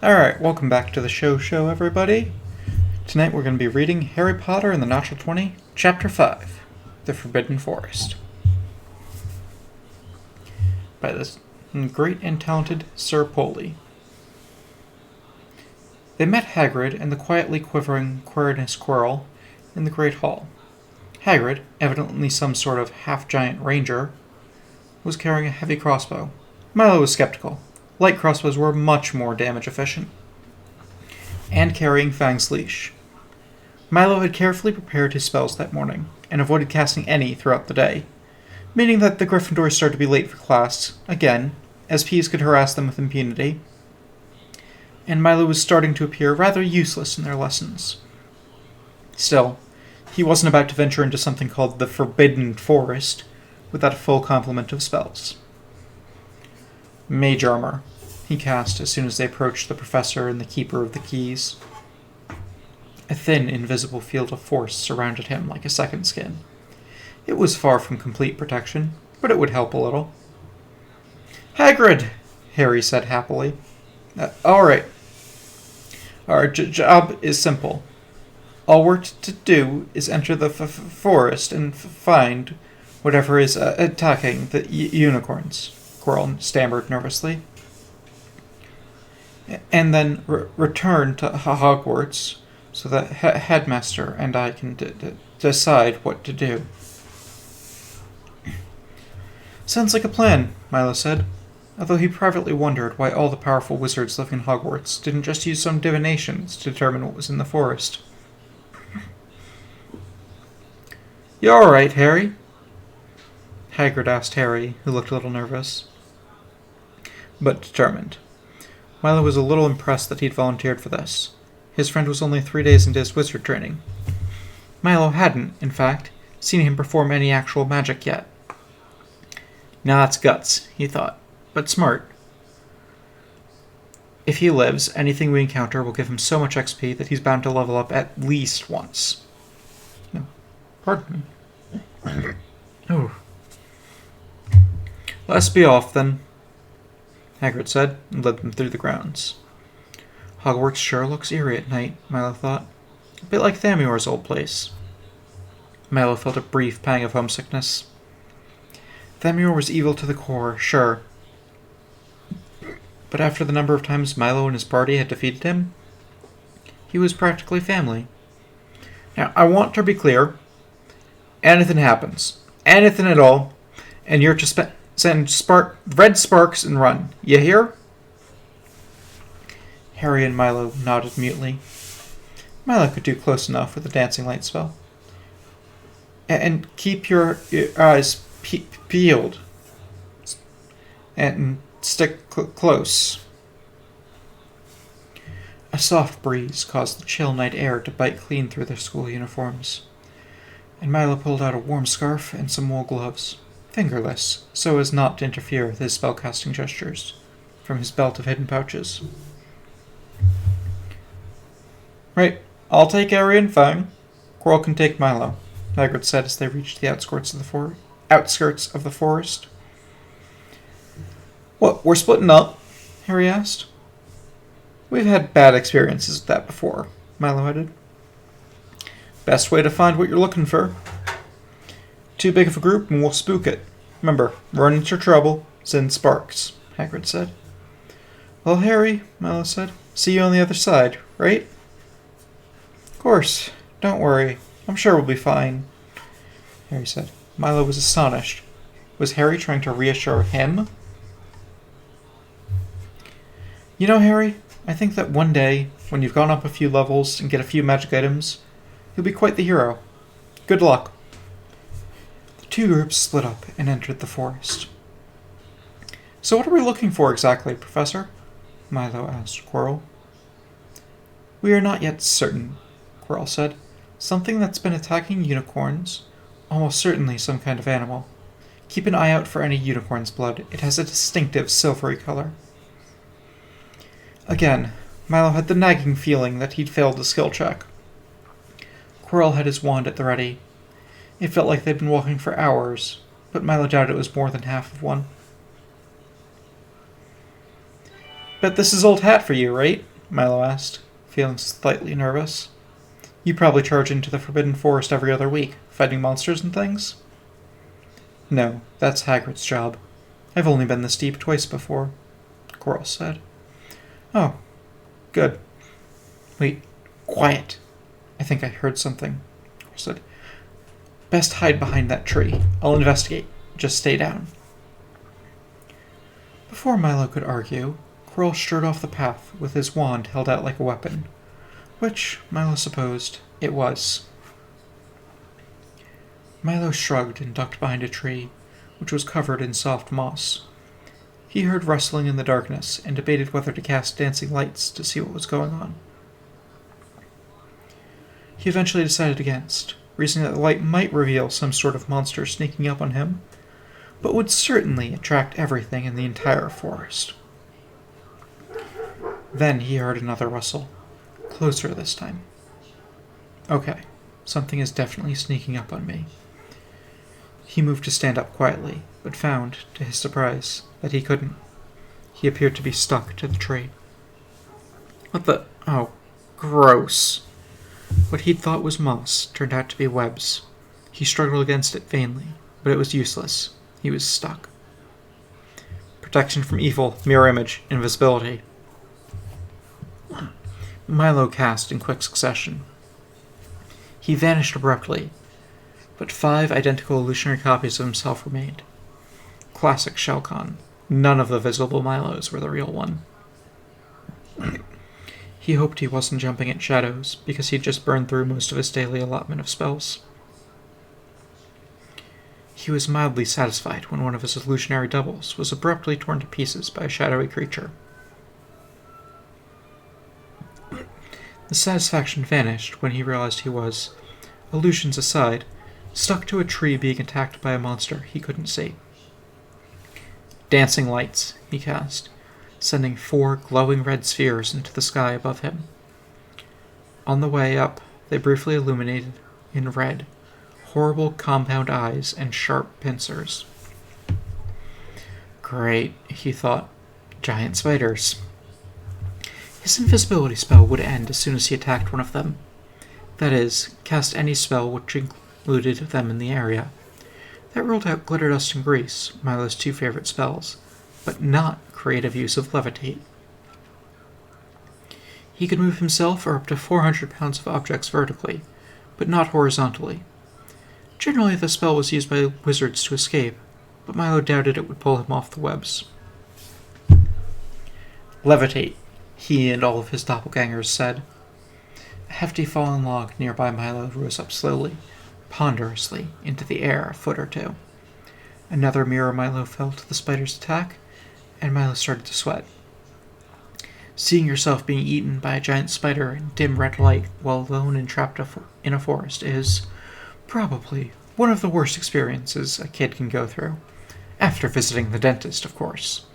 Alright, welcome back to the show, everybody. Tonight we're going to be reading Harry Potter and the Natural20, Chapter 5, The Forbidden Forest. By this great and talented SirPoley. They met Hagrid and the quietly quivering Quirinus Quirrell in the Great Hall. Hagrid, evidently some sort of half-giant ranger, was carrying a heavy crossbow. Milo was skeptical. Light crossbows were much more damage efficient. And carrying Fang's leash. Milo had carefully prepared his spells that morning, and avoided casting any throughout the day, meaning that the Gryffindors started to be late for class, again, as Peeves could harass them with impunity, and Milo was starting to appear rather useless in their lessons. Still, he wasn't about to venture into something called the Forbidden Forest without a full complement of spells. Mage Armor, he cast as soon as they approached the Professor and the Keeper of the Keys. A thin, invisible field of force surrounded him like a second skin. It was far from complete protection, but it would help a little. "Hagrid!" Harry said happily. All right. Our job is simple. All we're to do is enter the forest and find whatever is attacking the unicorns," Quirrell stammered nervously. "And then return to Hogwarts so that Headmaster and I can decide what to do." "Sounds like a plan," Milo said, although he privately wondered why all the powerful wizards living in Hogwarts didn't just use some divinations to determine what was in the forest. "You all right, Harry?" Hagrid asked Harry, who looked a little nervous, but determined. Milo was a little impressed that he'd volunteered for this. His friend was only 3 days into his wizard training. Milo hadn't, in fact, seen him perform any actual magic yet. Now that's guts, he thought, but smart. If he lives, anything we encounter will give him so much XP that he's bound to level up at least once. No, pardon me. Oh. "Let's be off, then," Hagrid said, and led them through the grounds. Hogwarts sure looks eerie at night, Milo thought. A bit like Thamiour's old place. Milo felt a brief pang of homesickness. Thamiour was evil to the core, sure. But after the number of times Milo and his party had defeated him, he was practically family. Now, I want to be clear. Anything happens. Anything at all. And you're to send red sparks and run. You hear? Harry and Milo nodded mutely. Milo could do close enough with a dancing light spell. "And keep your eyes peeled. And stick close." A soft breeze caused the chill night air to bite clean through their school uniforms, and Milo pulled out a warm scarf and some wool gloves, fingerless, so as not to interfere with his spellcasting gestures, from his belt of hidden pouches. "Right, I'll take Harry and Fang. Quirrell can take Milo," Hagrid said as they reached the outskirts of the forest. "What, we're splitting up?" Harry asked. "We've had bad experiences with that before," Milo added. "Best way to find what you're looking for. Too big of a group and we'll spook it. Remember, run into trouble, send sparks," Hagrid said. "Well, Harry," Milo said, "see you on the other side, right?" "Of course. Don't worry. I'm sure we'll be fine," Harry said. Milo was astonished. Was Harry trying to reassure him? "You know, Harry, I think that one day, when you've gone up a few levels and get a few magic items, you'll be quite the hero. Good luck." The two groups split up and entered the forest. "So what are we looking for exactly, Professor?" Milo asked Quirrell. "We are not yet certain," Quirrell said. "Something that's been attacking unicorns. Almost certainly some kind of animal. Keep an eye out for any unicorn's blood. It has a distinctive silvery color." Again, Milo had the nagging feeling that he'd failed the skill check. Quirrell had his wand at the ready. It felt like they'd been walking for hours, but Milo doubted it was more than half of one. "Bet this is old hat for you, right?" Milo asked, feeling slightly nervous. You probably charge into the Forbidden Forest every other week, fighting monsters and things? No, that's Hagrid's job. I've only been this deep twice before, Quirrell said. Oh, good. Wait, quiet. I think I heard something, Quirrell said. Best hide behind that tree. I'll investigate. Just stay down. Before Milo could argue, Quirrell strode off the path with his wand held out like a weapon, which, Milo supposed, it was. Milo shrugged and ducked behind a tree, which was covered in soft moss. He heard rustling in the darkness and debated whether to cast dancing lights to see what was going on. He eventually decided against, reasoning that the light might reveal some sort of monster sneaking up on him, but would certainly attract everything in the entire forest. Then he heard another rustle, closer this time. Okay, something is definitely sneaking up on me. He moved to stand up quietly, but found, to his surprise, that he couldn't. He appeared to be stuck to the tree. What the? Oh, gross. What he'd thought was moss turned out to be webs. He struggled against it vainly, but it was useless. He was stuck. Protection from evil, mirror image, invisibility. Milo cast in quick succession. He vanished abruptly, but 5 identical illusionary copies of himself remained. Classic Shelcon. None of the visible Milos were the real one. He hoped he wasn't jumping at shadows, because he'd just burned through most of his daily allotment of spells. He was mildly satisfied when one of his illusionary doubles was abruptly torn to pieces by a shadowy creature. The satisfaction vanished when he realized he was, illusions aside, stuck to a tree being attacked by a monster he couldn't see. Dancing lights, he cast, sending 4 glowing red spheres into the sky above him. On the way up, they briefly illuminated, in red, horrible compound eyes and sharp pincers. Great, he thought. Giant spiders. His invisibility spell would end as soon as he attacked one of them. That is, cast any spell which included them in the area. That ruled out Glitter Dust and Grease, Milo's 2 favorite spells, but not creative use of Levitate. He could move himself or up to 400 pounds of objects vertically, but not horizontally. Generally, the spell was used by wizards to escape, but Milo doubted it would pull him off the webs. Levitate, he and all of his doppelgangers said. A hefty fallen log nearby Milo rose up slowly, ponderously, into the air a foot or 2. Another mirror Milo fell to the spider's attack, and Milo started to sweat. Seeing yourself being eaten by a giant spider in dim red light while alone and trapped in a forest is, probably, one of the worst experiences a kid can go through. After visiting the dentist, of course.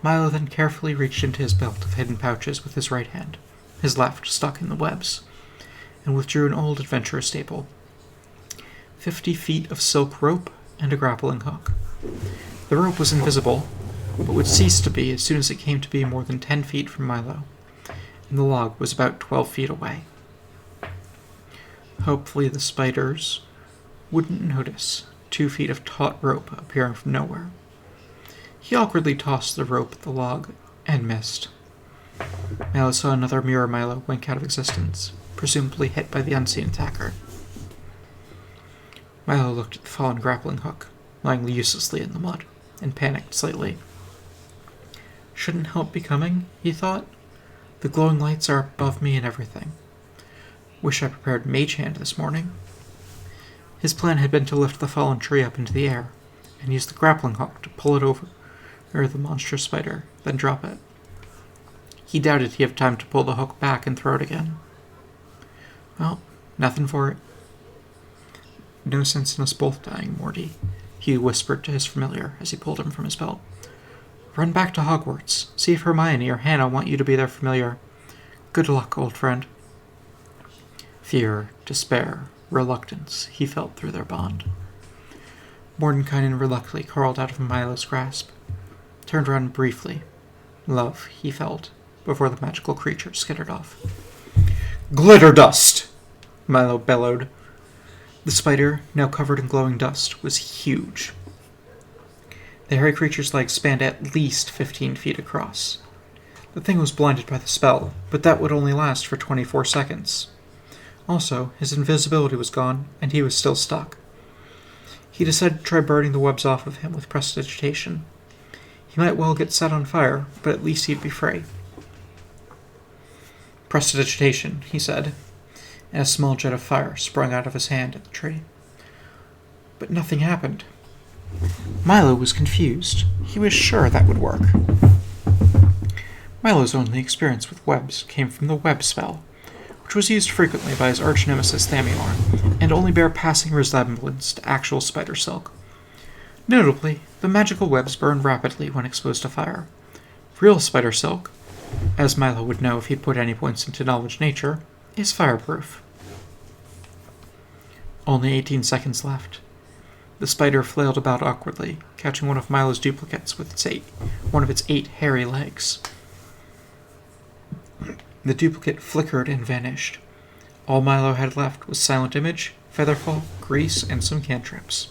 Milo then carefully reached into his belt of hidden pouches with his right hand, his left stuck in the webs, and withdrew an old adventurer staple. 50 feet of silk rope and a grappling hook. The rope was invisible, but would cease to be as soon as it came to be more than 10 feet from Milo, and the log was about 12 feet away. Hopefully the spiders wouldn't notice 2 feet of taut rope appearing from nowhere. He awkwardly tossed the rope at the log, and missed. Milo saw another mirror Milo wink out of existence, presumably hit by the unseen attacker. Milo looked at the fallen grappling hook, lying uselessly in the mud, and panicked slightly. Shouldn't help be coming, he thought. The glowing lights are above me and everything. Wish I prepared Mage Hand this morning. His plan had been to lift the fallen tree up into the air, and use the grappling hook to pull it over the monstrous spider, then drop it. He doubted he'd have time to pull the hook back and throw it again. Well, nothing for it. No sense in us both dying, Morty, he whispered to his familiar as he pulled him from his belt. Run back to Hogwarts. See if Hermione or Hannah want you to be their familiar. Good luck, old friend. Fear, despair, reluctance, he felt through their bond. Mordenkainen reluctantly crawled out of Milo's grasp, turned around briefly. Love, he felt, before the magical creature skittered off. "Glitter dust!" Milo bellowed. The spider, now covered in glowing dust, was huge. The hairy creature's legs spanned at least 15 feet across. The thing was blinded by the spell, but that would only last for 24 seconds. Also, his invisibility was gone, and he was still stuck. He decided to try burning the webs off of him with prestidigitation. He might well get set on fire, but at least he'd be free. "Prestidigitation," he said, and a small jet of fire sprung out of his hand at the tree. But nothing happened. Milo was confused. He was sure that would work. Milo's only experience with webs came from the web spell, which was used frequently by his arch-nemesis Thamior, and only bear passing resemblance to actual spider silk. Notably, the magical webs burn rapidly when exposed to fire. Real spider silk, as Milo would know if he'd put any points into knowledge nature, is fireproof. Only 18 seconds left. The spider flailed about awkwardly, catching one of Milo's duplicates with one of its 8 hairy legs. The duplicate flickered and vanished. All Milo had left was Silent Image, Featherfall, Grease, and some cantrips.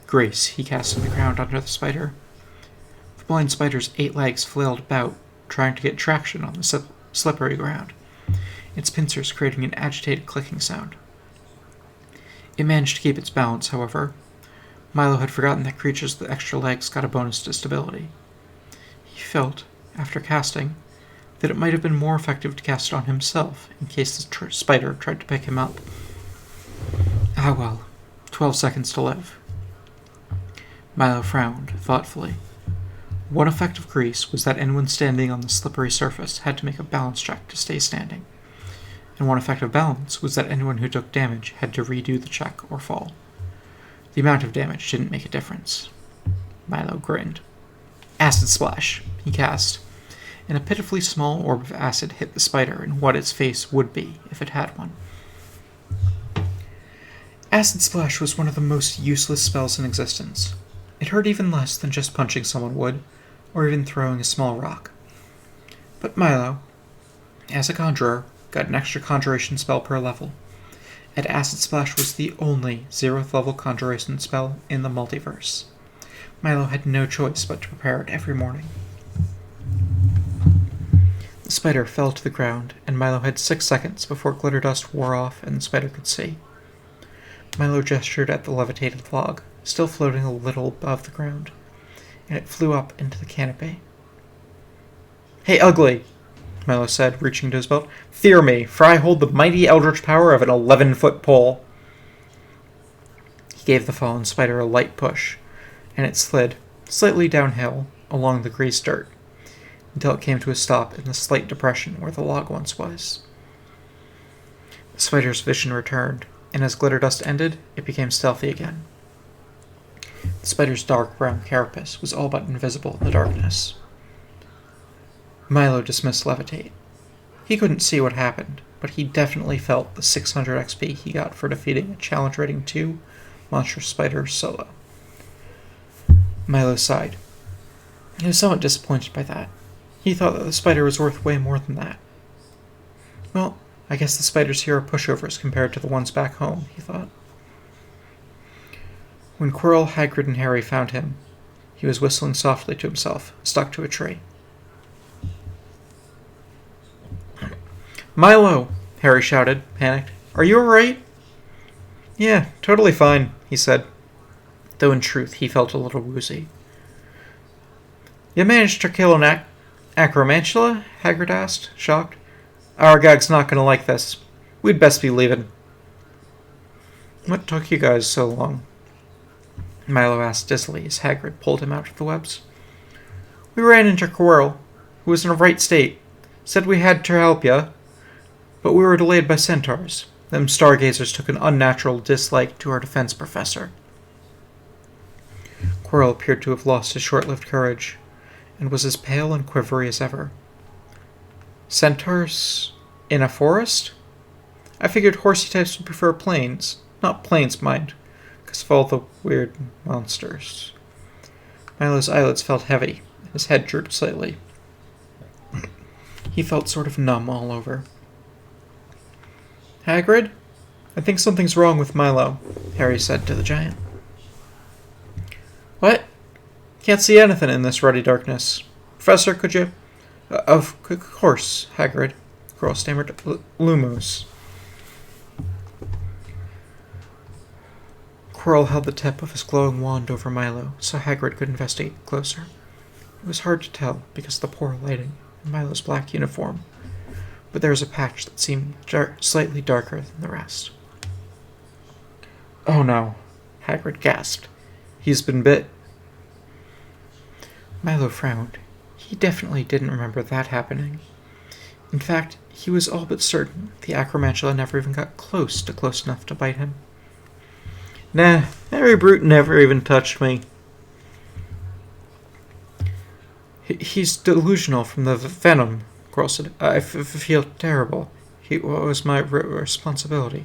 Grace, he cast on the ground under the spider. The blind spider's 8 legs flailed about, trying to get traction on the slippery ground, its pincers creating an agitated clicking sound. It managed to keep its balance, however. Milo had forgotten that creatures with extra legs got a bonus to stability. He felt, after casting, that it might have been more effective to cast it on himself in case the spider tried to pick him up. Ah well, 12 seconds to live. Milo frowned, thoughtfully. One effect of Grease was that anyone standing on the slippery surface had to make a balance check to stay standing, and one effect of balance was that anyone who took damage had to redo the check or fall. The amount of damage didn't make a difference. Milo grinned. Acid Splash, he cast, and a pitifully small orb of acid hit the spider in what its face would be if it had one. Acid Splash was one of the most useless spells in existence. It hurt even less than just punching someone would, or even throwing a small rock. But Milo, as a conjurer, got an extra conjuration spell per level, and Acid Splash was the only 0th level conjuration spell in the multiverse. Milo had no choice but to prepare it every morning. The spider fell to the ground, and Milo had 6 seconds before glitter dust wore off and the spider could see. Milo gestured at the levitated log, still floating a little above the ground, and it flew up into the canopy. "Hey, Ugly," Milo said, reaching to his belt. "Fear me, for I hold the mighty eldritch power of an 11-foot pole." He gave the fallen spider a light push, and it slid, slightly downhill, along the greased dirt, until it came to a stop in the slight depression where the log once was. The spider's vision returned, and as glitter dust ended, it became stealthy again. The spider's dark brown carapace was all but invisible in the darkness. Milo dismissed Levitate. He couldn't see what happened, but he definitely felt the 600 XP he got for defeating a challenge rating 2 monstrous spider solo. Milo sighed. He was somewhat disappointed by that. He thought that the spider was worth way more than that. Well, I guess the spiders here are pushovers compared to the ones back home, he thought. When Quirrell, Hagrid, and Harry found him, he was whistling softly to himself, stuck to a tree. "Milo!" Harry shouted, panicked. "Are you alright?" "Yeah, totally fine," he said, though in truth he felt a little woozy. "You managed to kill an acromantula?" Hagrid asked, shocked. "Aragog's not going to like this. We'd best be leaving." "What took you guys so long?" Milo asked dizzily as Hagrid pulled him out of the webs. "We ran into Quirrell, who was in a right state. Said we had to help ya, but we were delayed by centaurs. Them stargazers took an unnatural dislike to our defense professor." Quirrell appeared to have lost his short-lived courage, and was as pale and quivery as ever. "Centaurs? In a forest? I figured horsey types would prefer plains. Not plains, mind, because of all the weird monsters." Milo's eyelids felt heavy, and his head drooped slightly. He felt sort of numb all over. Hagrid? I think something's wrong with Milo, Harry said to the giant. What? Can't see anything in this ruddy darkness. Professor, could you... Of course, Hagrid, Quirrell stammered. Lumos. Quirrell held the tip of his glowing wand over Milo, so Hagrid could investigate closer. It was hard to tell because of the poor lighting and Milo's black uniform, but there was a patch that seemed slightly darker than the rest. Oh no, Hagrid gasped. He's been bit. Milo frowned. He definitely didn't remember that happening. In fact, he was all but certain the acromantula never even got close enough to bite him. Nah, Harry Brute never even touched me. He's delusional from the venom, Quirrell said. I feel terrible. What was my responsibility?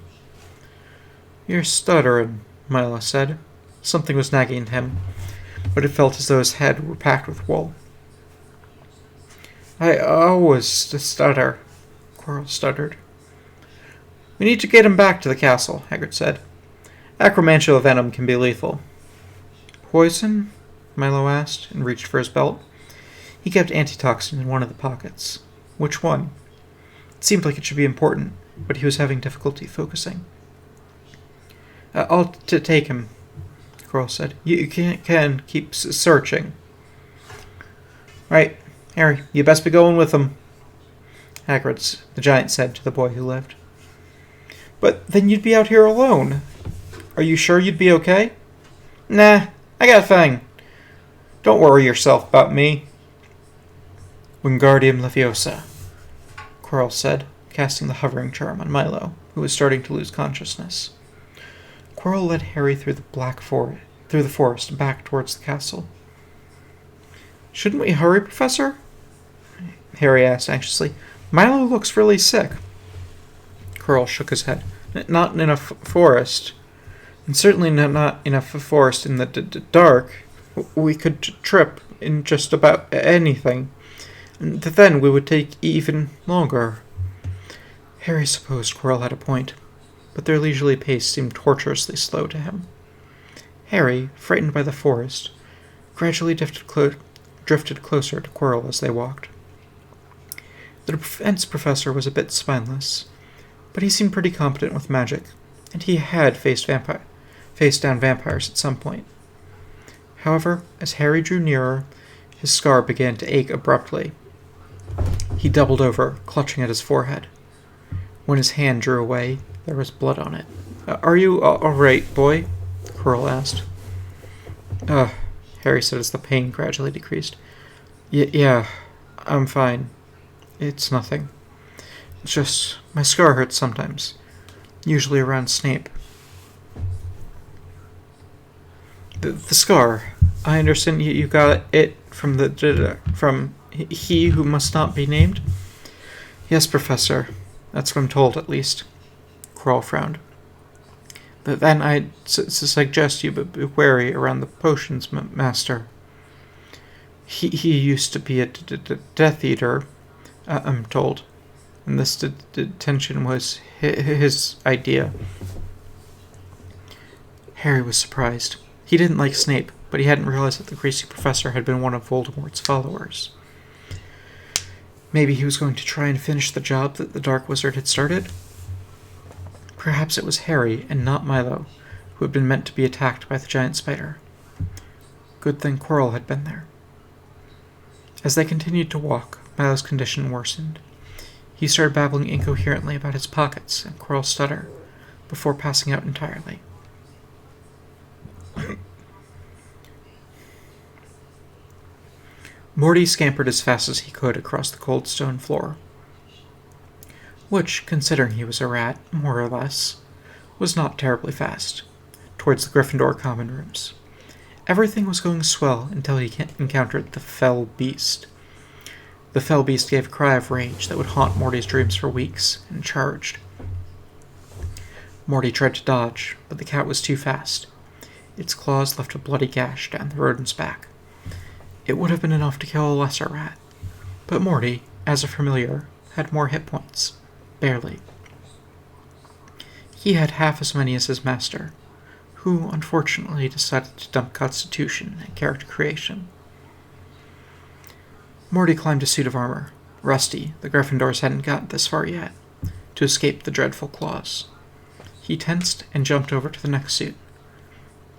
You're stuttering, Milo said. Something was nagging him, but it felt as though his head were packed with wool. I always stutter, Quirrell stuttered. We need to get him back to the castle, Hagrid said. Acromantula venom can be lethal. Poison? Milo asked, and reached for his belt. He kept antitoxin in one of the pockets. Which one? It seemed like it should be important, but he was having difficulty focusing. I'll take him, Quirrell said. You can keep searching. Right, Harry, you best be going with him, Hagrid, the giant said to the boy who lived. But then you'd be out here alone. Are you sure you'd be okay? Nah, I got a thing. Don't worry yourself about me. Wingardium Leviosa, Quirrell said, casting the hovering charm on Milo, who was starting to lose consciousness. Quirrell led Harry through the forest back towards the castle. Shouldn't we hurry, Professor? Harry asked anxiously. Milo looks really sick. Quirrell shook his head. Not in a forest. And certainly not in a forest in the dark. We could trip in just about anything. And then we would take even longer. Harry supposed Quirrell had a point, but their leisurely pace seemed tortuously slow to him. Harry, frightened by the forest, gradually drifted closer to Quirrell as they walked. The defense professor was a bit spineless, but he seemed pretty competent with magic, and he had faced down vampires at some point. However, as Harry drew nearer, his scar began to ache abruptly. He doubled over, clutching at his forehead. When his hand drew away, there was blood on it. Are you all right, boy? Quirrell asked. Harry said as the pain gradually decreased. Yeah, I'm fine. It's nothing. It's just my scar hurts sometimes, usually around Snape. The scar. I understand you got it from from he who must not be named? Yes, Professor. That's what I'm told, at least. Quirrell frowned. But then I'd suggest you be wary around the potions master. He used to be a Death Eater, I'm told. And this detention was his idea. Harry was surprised. He didn't like Snape, but he hadn't realized that the greasy professor had been one of Voldemort's followers. Maybe he was going to try and finish the job that the Dark Wizard had started? Perhaps it was Harry, and not Milo, who had been meant to be attacked by the giant spider. Good thing Quirrell had been there. As they continued to walk, Milo's condition worsened. He started babbling incoherently about his pockets and Quirrell's stutter, before passing out entirely. Morty scampered as fast as he could across the cold stone floor, which, considering he was a rat, more or less, was not terribly fast, towards the Gryffindor common rooms. Everything was going swell until he encountered the Fell Beast. The Fell Beast gave a cry of rage that would haunt Morty's dreams for weeks, and charged. Morty tried to dodge, but the cat was too fast. Its claws left a bloody gash down the rodent's back. It would have been enough to kill a lesser rat, but Morty, as a familiar, had more hit points. Barely. He had half as many as his master, who unfortunately decided to dump constitution and character creation. Morty climbed a suit of armor. Rusty, the Gryffindors hadn't gotten this far yet, to escape the dreadful claws. He tensed and jumped over to the next suit,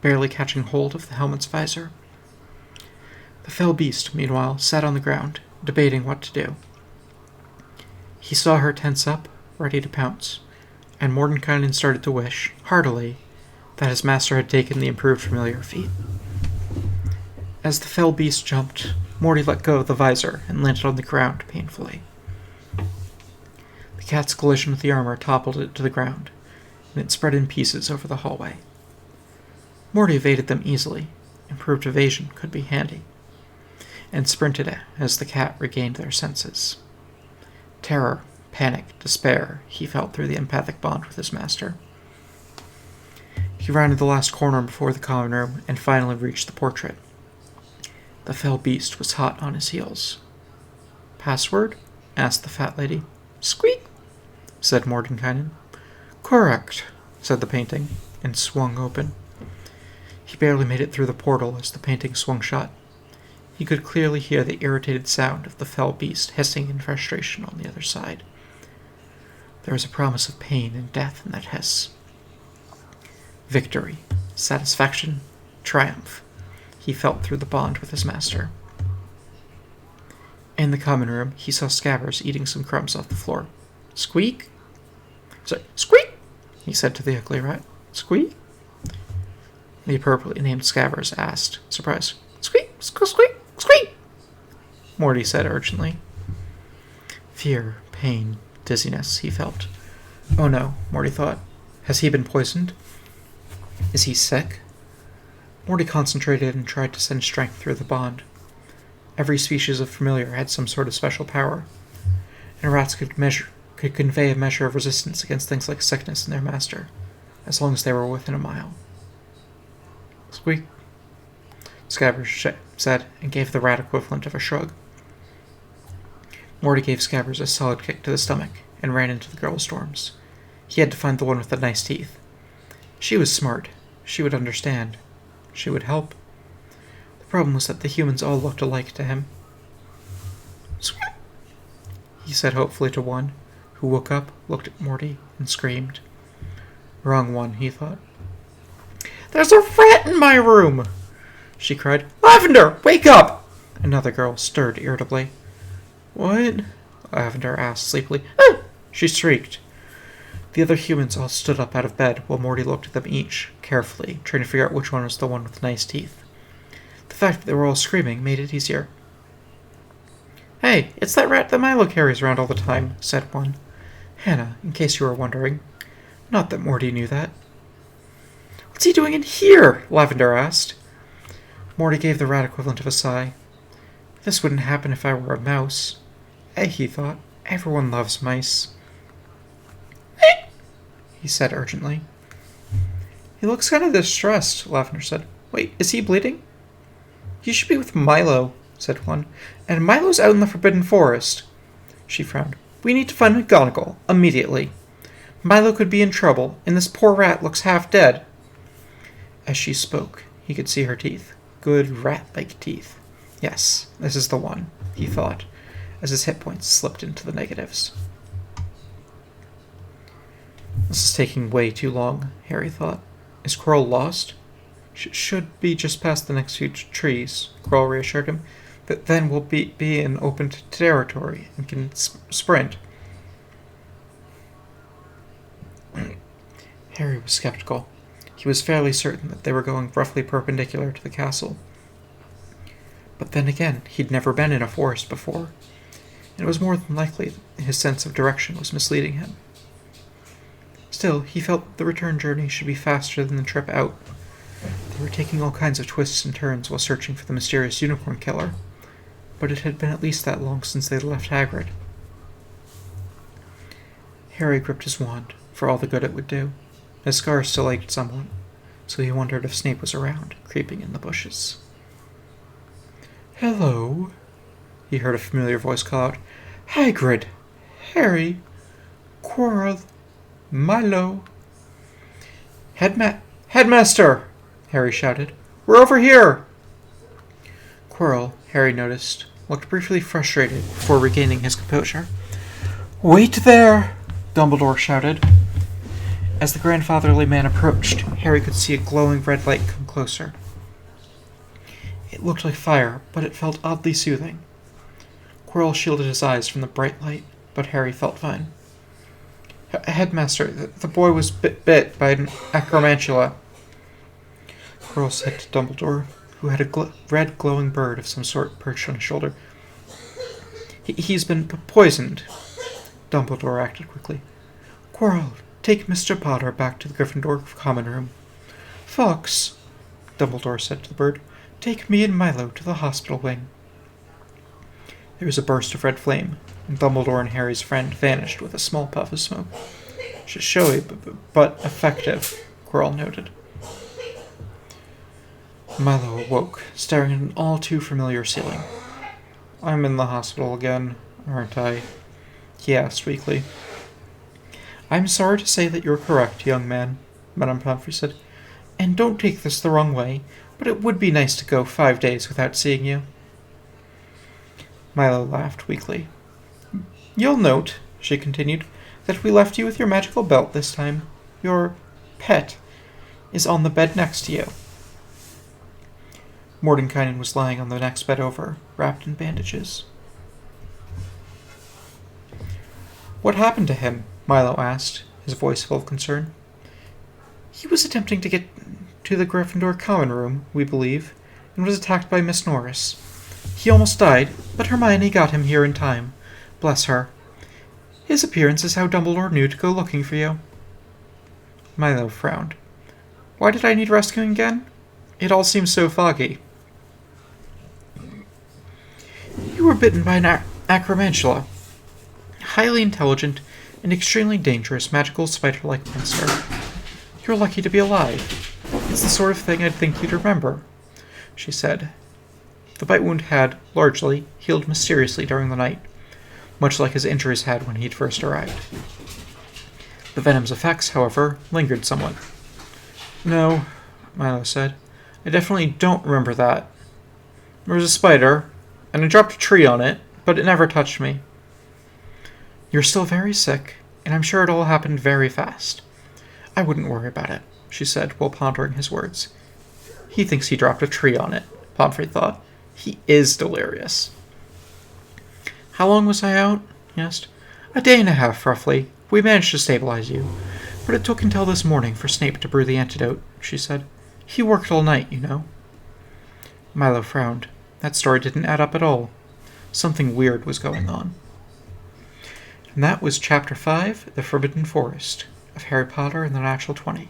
barely catching hold of the helmet's visor. The fell beast, meanwhile, sat on the ground, debating what to do. He saw her tense up, ready to pounce, and Mordenkainen started to wish, heartily, that his master had taken the improved familiar feat. As the fell beast jumped, Morty let go of the visor and landed on the ground painfully. The cat's collision with the armor toppled it to the ground, and it spread in pieces over the hallway. Morty evaded them easily. Improved evasion could be handy, and sprinted as the cat regained their senses. Terror, panic, despair he felt through the empathic bond with his master. He rounded the last corner before the common room and finally reached the portrait. The fell beast was hot on his heels. "Password?" asked the fat lady. "Squeak," said Mordenkainen. "Correct," said the painting, and swung open. He barely made it through the portal as the painting swung shut. He could clearly hear the irritated sound of the fell beast hissing in frustration on the other side. There was a promise of pain and death in that hiss. Victory, satisfaction, triumph. He felt through the bond with his master. In the common room, he saw Scabbers eating some crumbs off the floor. "Squeak?" "Sorry, squeak!" he said to the ugly rat. "Squeak?" The appropriately named Scabbers asked, surprised. "Squeak, squeak, squeak, squeak!" Morty said urgently. Fear, pain, dizziness, he felt. Oh no, Morty thought. Has he been poisoned? Is he sick? Morty concentrated and tried to send strength through the bond. Every species of familiar had some sort of special power, and rats could convey a measure of resistance against things like sickness in their master, as long as they were within a mile. "Squeak," Scabbers said, and gave the rat equivalent of a shrug. Morty gave Scabbers a solid kick to the stomach and ran into the girl's dorms. He had to find the one with the nice teeth. She was smart. She would understand. She would help. The problem was that the humans all looked alike to him. "Squeak," he said hopefully to one, who woke up, looked at Morty, and screamed. Wrong one, he thought. "There's a rat in my room!" she cried. "Lavender, wake up!" Another girl stirred irritably. "What?" Lavender asked sleepily. "Ah!" she shrieked. The other humans all stood up out of bed while Morty looked at them each, carefully, trying to figure out which one was the one with nice teeth. The fact that they were all screaming made it easier. "Hey, it's that rat that Milo carries around all the time," said one. Hannah, in case you were wondering. Not that Morty knew that. "What's he doing in here?" Lavender asked. Morty gave the rat equivalent of a sigh. This wouldn't happen if I were a mouse. He thought. Everyone loves mice. He said urgently. "He looks kind of distressed," Lavender said. "Wait, is he bleeding?" "He should be with Milo," said one. "And Milo's out in the Forbidden Forest." She frowned. "We need to find McGonagall, immediately. Milo could be in trouble, and this poor rat looks half dead." As she spoke, he could see her teeth. Good rat-like teeth. Yes, this is the one, he thought, as his hit points slipped into the negatives. This is taking way too long, Harry thought. Is Quirrell lost? Should be just past the next few trees, Quirrell reassured him. But then we'll be in open territory and can sprint. Harry was skeptical. He was fairly certain that they were going roughly perpendicular to the castle. But then again, he'd never been in a forest before, and it was more than likely that his sense of direction was misleading him. Still, he felt the return journey should be faster than the trip out. They were taking all kinds of twists and turns while searching for the mysterious unicorn killer, but it had been at least that long since they'd left Hagrid. Harry gripped his wand, for all the good it would do. His scars still ached somewhat, so he wondered if Snape was around, creeping in the bushes. "Hello," he heard a familiar voice call out. Hagrid! Harry! Quirrell! Milo! Headmaster! Harry shouted. We're over here! Quirrell, Harry noticed, looked briefly frustrated before regaining his composure. Wait there! Dumbledore shouted. As the grandfatherly man approached, Harry could see a glowing red light come closer. It looked like fire, but it felt oddly soothing. Quirrell shielded his eyes from the bright light, but Harry felt fine. Headmaster, the boy was bit by an acromantula, Quirrell said to Dumbledore, who had a red glowing bird of some sort perched on his shoulder. He's been poisoned. Dumbledore acted quickly. Quirrell, take Mr. Potter back to the Gryffindor common room. Fawkes, Dumbledore said to the bird, take me and Milo to the hospital wing. There was a burst of red flame, and Dumbledore and Harry's friend vanished with a small puff of smoke. Showy, but effective, Quirrell noted. Milo awoke, staring at an all-too-familiar ceiling. I'm in the hospital again, aren't I? He asked weakly. I'm sorry to say that you're correct, young man, Madame Pomfrey said. And don't take this the wrong way, but it would be nice to go 5 days without seeing you. Milo laughed weakly. You'll note, she continued, that we left you with your magical belt this time. Your pet is on the bed next to you. Mordenkainen was lying on the next bed over, wrapped in bandages. What happened to him? Milo asked, his voice full of concern. He was attempting to get to the Gryffindor common room, we believe, and was attacked by Miss Norris. He almost died, but Hermione got him here in time. Bless her. His appearance is how Dumbledore knew to go looking for you. Milo frowned. Why did I need rescuing again? It all seems so foggy. You were bitten by an acromantula. Highly intelligent and extremely dangerous magical spider-like monster. You're lucky to be alive. It's the sort of thing I'd think you'd remember, she said. The bite wound had, largely, healed mysteriously during the night, much like his injuries had when he'd first arrived. The venom's effects, however, lingered somewhat. No, Milo said. I definitely don't remember that. There was a spider, and I dropped a tree on it, but it never touched me. You're still very sick, and I'm sure it all happened very fast. I wouldn't worry about it, she said while pondering his words. He thinks he dropped a tree on it, Pomfrey thought. He is delirious. How long was I out? He asked. A day and a half, roughly. We managed to stabilize you, but it took until this morning for Snape to brew the antidote, she said. He worked all night, you know. Milo frowned. That story didn't add up at all. Something weird was going on. And that was Chapter 5, The Forbidden Forest, of Harry Potter and the Natural 20.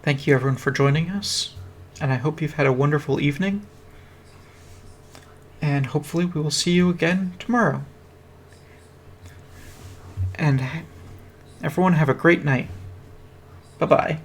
Thank you everyone for joining us, and I hope you've had a wonderful evening, and hopefully we will see you again tomorrow. And everyone have a great night. Bye-bye.